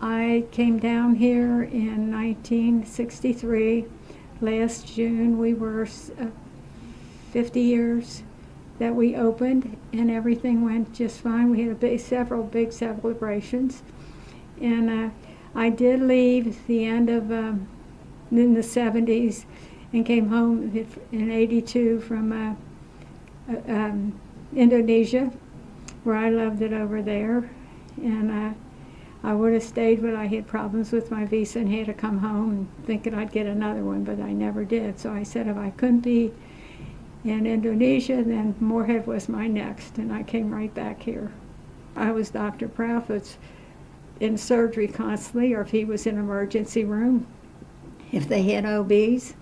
I came down here in 1963. Last June we were 50 years that we opened, and everything went just fine. We had several big celebrations, and I did leave the end of in the 70s and came home in 82 from Indonesia, where I loved it over there, and I would have stayed, but I had problems with my visa and had to come home thinking I'd get another one, but I never did. So I said if I couldn't be in Indonesia, then Moorhead was my next, and I came right back here. I was Dr. Proudfoot's in surgery constantly, or if he was in emergency room. If they had OBs,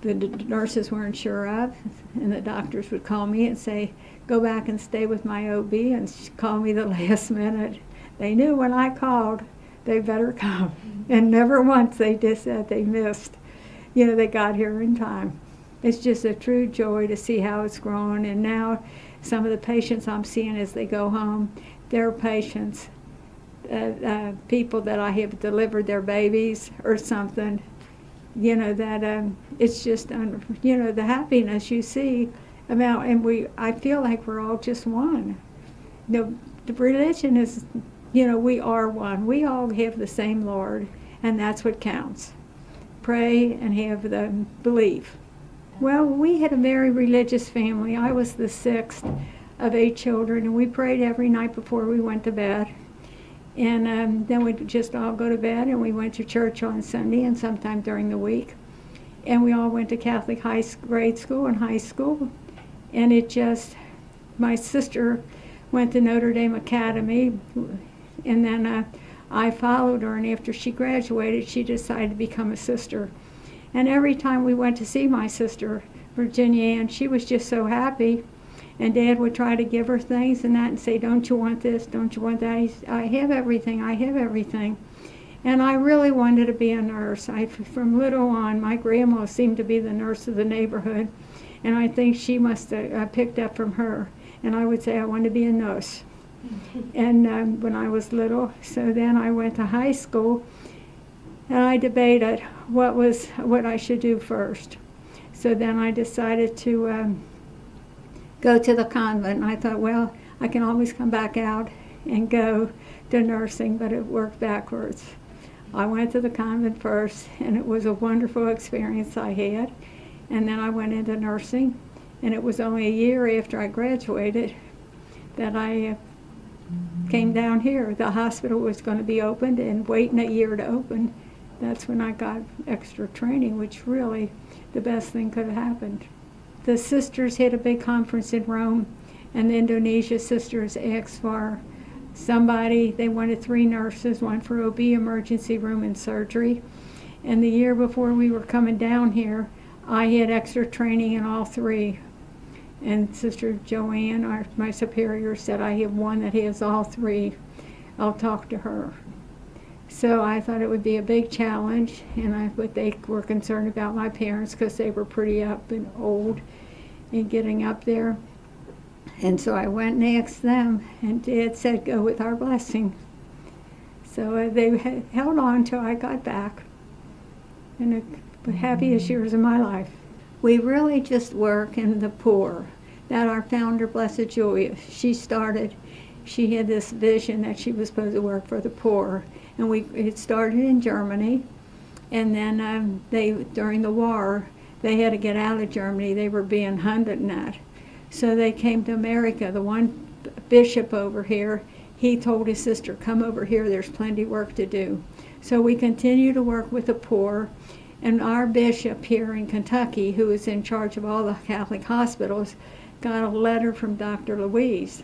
the nurses weren't sure of, and the doctors would call me and say, go back and stay with my OB, and call me the last minute. They knew when I called, they better come. And never once they just said they missed. You know, they got here in time. It's just a true joy to see how it's grown. And now some of the patients I'm seeing as they go home, they're patients, people that I have delivered their babies or something. You know, that it's just, you know, the happiness you see about, and I feel like we're all just one. The religion is, you know, we are one. We all have the same Lord, and that's what counts. Pray and have the belief. Well, we had a very religious family. I was the 6th of 8 children, and we prayed every night before we went to bed. And then we'd just all go to bed, and we went to church on Sunday and sometime during the week. And we all went to Catholic grade school and high school. And it just, my sister went to Notre Dame Academy, and then I followed her, and after she graduated, she decided to become a sister. And every time we went to see my sister, Virginia Ann, she was just so happy. And Dad would try to give her things and that and say, don't you want this, don't you want that? I have everything, I have everything. And I really wanted to be a nurse. From little on, my grandma seemed to be the nurse of the neighborhood. And I think she must have picked up from her. And I would say I wanted to be a nurse. And when I was little, so then I went to high school, and I debated what I should do first. So then I decided to go to the convent, and I thought, well, I can always come back out and go to nursing, but it worked backwards. I went to the convent first, and it was a wonderful experience I had, and then I went into nursing, and it was only a year after I graduated that I came down here. The hospital was going to be opened, and waiting a year to open, that's when I got extra training, which really the best thing could have happened. The sisters had a big conference in Rome, and the Indonesia sisters asked for somebody. They wanted 3 nurses, one for OB, emergency room, and surgery. And the year before we were coming down here, I had extra training in all 3. And Sister Joanne, my superior, said, I have one that has all 3. I'll talk to her. So I thought it would be a big challenge, but they were concerned about my parents because they were pretty up and old and getting up there. And so I went and asked them, and Dad said, go with our blessing. So they held on till I got back, and the happiest years of my life. We really just work in the poor. That our founder, Blessed Julia, she had this vision that she was supposed to work for the poor. And it started in Germany, and then during the war, they had to get out of Germany. They were being hunted and that. So they came to America. The one bishop over here, he told his sister, come over here, there's plenty of work to do. So we continue to work with the poor, and our bishop here in Kentucky, who is in charge of all the Catholic hospitals, got a letter from Dr. Louise,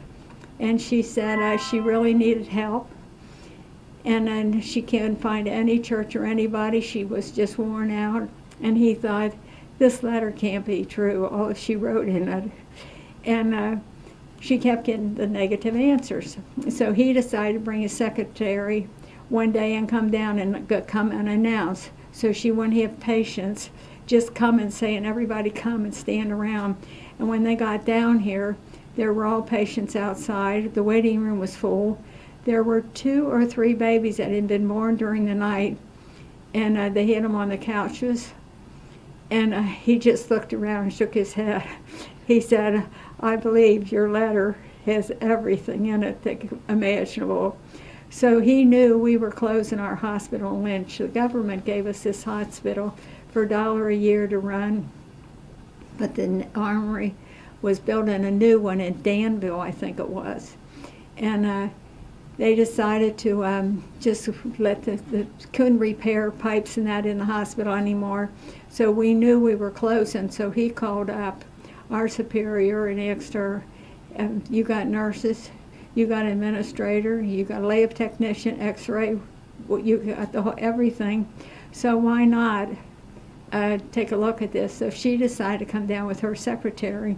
and she said she really needed help. And then she couldn't find any church or anybody. She was just worn out. And he thought, this letter can't be true, all she wrote in it. And she kept getting the negative answers. So he decided to bring his secretary one day and come down and come and announce. So she wouldn't have patients just come and say, and everybody come and stand around. And when they got down here, there were all patients outside. The waiting room was full. there were 2 or 3 babies that had been born during the night, and they hid them on the couches. And he just looked around and shook his head. He said, I believe your letter has everything in it that imaginable. So he knew we were closing our hospital in Lynch. The government gave us this hospital for $1 a year to run, but the Armory was building a new one in Danville, I think it was. And they decided to just let couldn't repair pipes and that in the hospital anymore. So we knew we were closing, so he called up our superior and asked her, you got nurses, you got an administrator, you got a lab technician, x-ray, you got everything. So why not take a look at this? So she decided to come down with her secretary,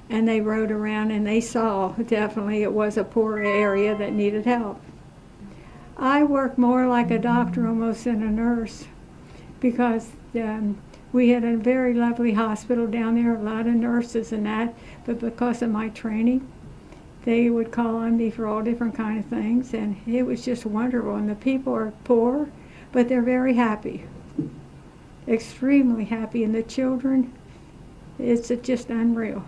and they rode around and they saw definitely it was a poor area that needed help. I work more like a doctor almost than a nurse, because we had a very lovely hospital down there, a lot of nurses and that, but because of my training, they would call on me for all different kind of things, and it was just wonderful. And the people are poor, but they're very happy, extremely happy, and the children, it's just unreal.